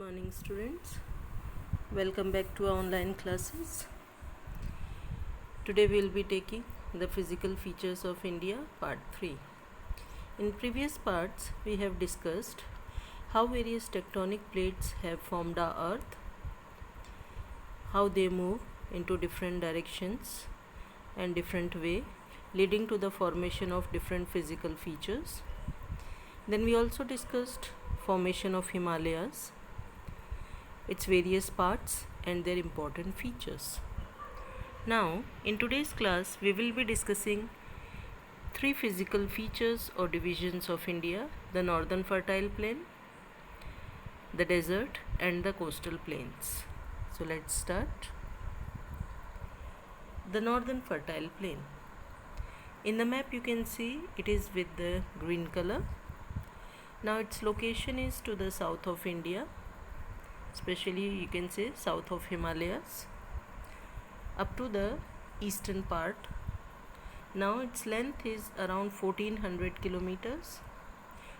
morning, students. Welcome back to our online classes. Today we will be taking the physical features of India, part 3. In previous parts, we have discussed how various tectonic plates have formed our earth, how they move into different directions and different way, leading to the formation of different physical features. Then we also discussed formation of Himalayas, its various parts and their important features. Now, in today's class, we will be discussing three physical features or divisions of India: the northern fertile plain, the desert and the coastal plains. So let's start. The northern fertile plain. In the map you can see it is with the green color. Now its location is to the south of India, especially you can say south of Himalayas, up to the eastern part. Now its length is around 1400 kilometers.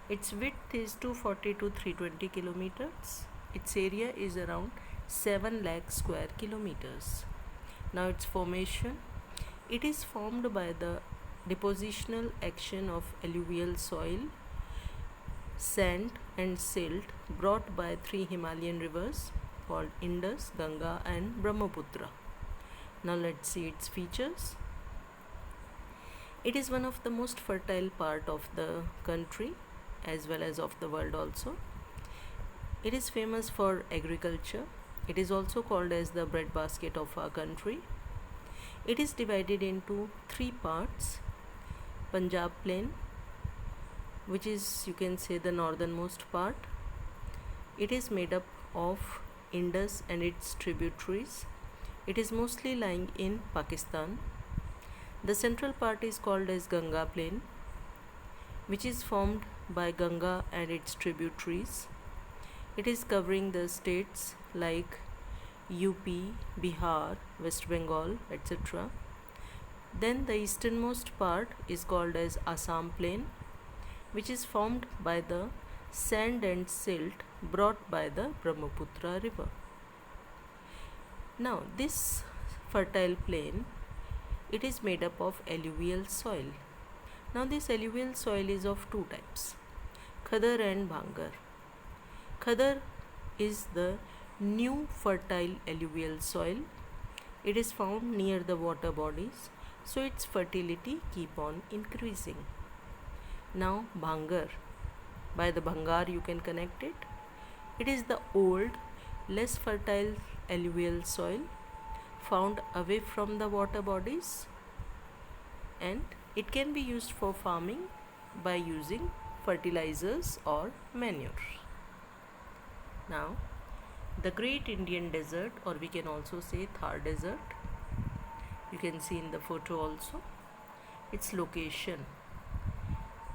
Its width is 240 to 320 kilometers. Its area is around 7 lakh square kilometers. Now its formation. It is formed by the depositional action of alluvial soil, sand and silt brought by three Himalayan rivers called Indus, Ganga and Brahmaputra. Now let's see its features. It is one of the most fertile part of the country as well as of the world also. It is famous for agriculture. It is also called as the breadbasket of our country. It is divided into three parts: Punjab plain, which is you can say the northernmost part. It is made up of Indus and its tributaries. It is mostly lying in Pakistan. The central part is called as Ganga plain, which is formed by Ganga and its tributaries. It is covering the states like UP, Bihar, West Bengal, etc. Then the easternmost part is called as Assam plain, which is formed by the sand and silt brought by the Brahmaputra river. Now this fertile plain, it is made up of alluvial soil. Now this alluvial soil is of two types: Khadar and Bhangar. Khadar is the new fertile alluvial soil. It is found near the water bodies, so its fertility keep on increasing. Now Bhangar, by the Bhangar you can connect it. It is the old, less fertile alluvial soil found away from the water bodies, and it can be used for farming by using fertilizers or manure. Now the Great Indian Desert, or we can also say Thar Desert, you can see in the photo also its location.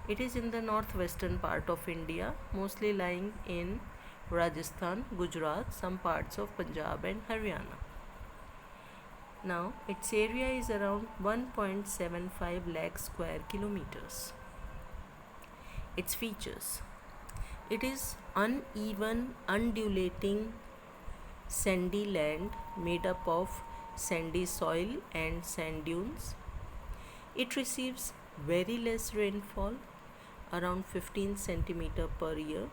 It is in the northwestern part of India, mostly lying in Rajasthan, Gujarat, some parts of Punjab and Haryana. Now its area is around 1.75 lakh square kilometers. Its features. It is uneven, undulating, sandy land made up of sandy soil and sand dunes. It receives very less rainfall, around 15 centimeter per year.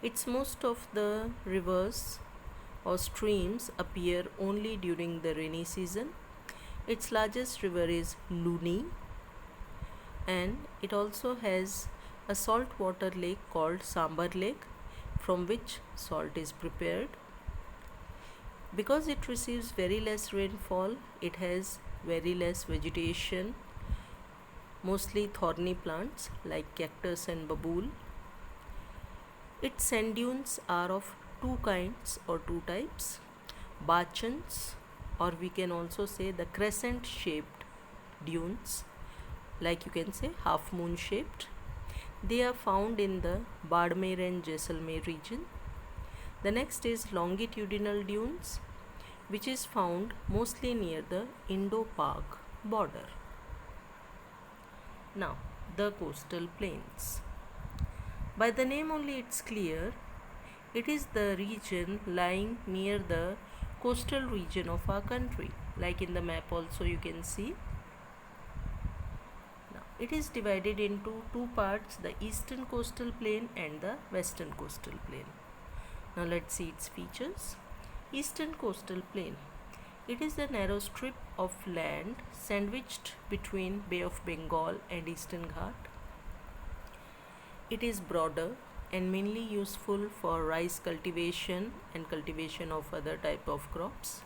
Its most of the rivers or streams appear only during the rainy season. Its largest river is Luni, and it also has a saltwater lake called Sambar Lake, from which salt is prepared. Because it receives very less rainfall, it has very less vegetation, mostly thorny plants like cactus and babool. Its sand dunes are of two kinds or two types: Bachans, or we can also say the crescent shaped dunes, like you can say half moon shaped. They are found in the Badmer and Jaisalmer region. The next is longitudinal dunes, which is found mostly near the Indo-Pak border. Now the coastal plains. By the name only it's clear, It is the region lying near the coastal region of our country. Like in the map also you can see. Now, it is divided into two parts, the eastern coastal plain and the western coastal plain. Now let's see its features. Eastern coastal plain. It is a narrow strip of land sandwiched between Bay of Bengal and Eastern Ghat. It is broader and mainly useful for rice cultivation and cultivation of other type of crops.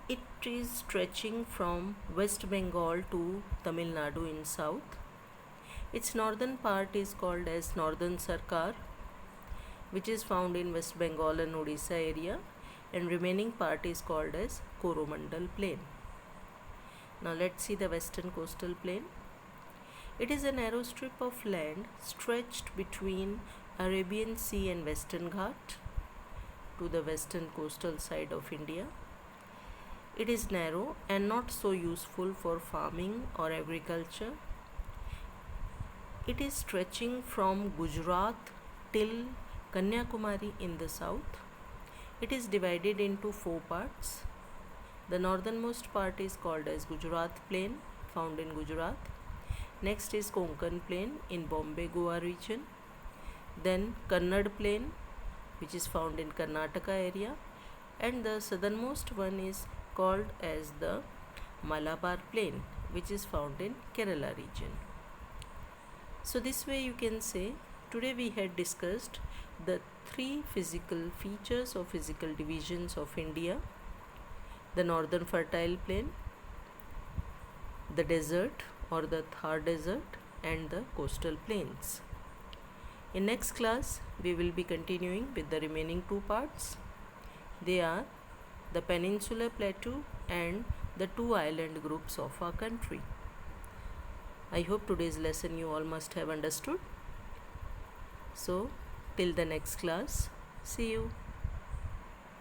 It is stretching from West Bengal to Tamil Nadu in south. Its northern part is called as Northern Sarkar, which is found in West Bengal and Odisha area, and remaining part is called as Coromandel plain. Now let's see the western coastal plain. It is a narrow strip of land stretched between Arabian Sea and Western Ghat to the western coastal side of India. It is narrow and not so useful for farming or agriculture. It is stretching from Gujarat till Kanyakumari in the south. It is divided into four parts. The northernmost part is called as Gujarat plain, found in Gujarat. Next is Konkan plain in Bombay Goa region. Then Kannada plain, which is found in Karnataka area, and the southernmost one is called as the Malabar plain, which is found in Kerala region. So this way you can say today we had discussed the three physical features or physical divisions of India: the northern fertile plain, the desert or the Thar desert, and the coastal plains. In next class we will be continuing with the remaining two parts. They are the peninsular plateau and the two island groups of our country. I hope today's lesson you all must have understood. So till the next class, see you.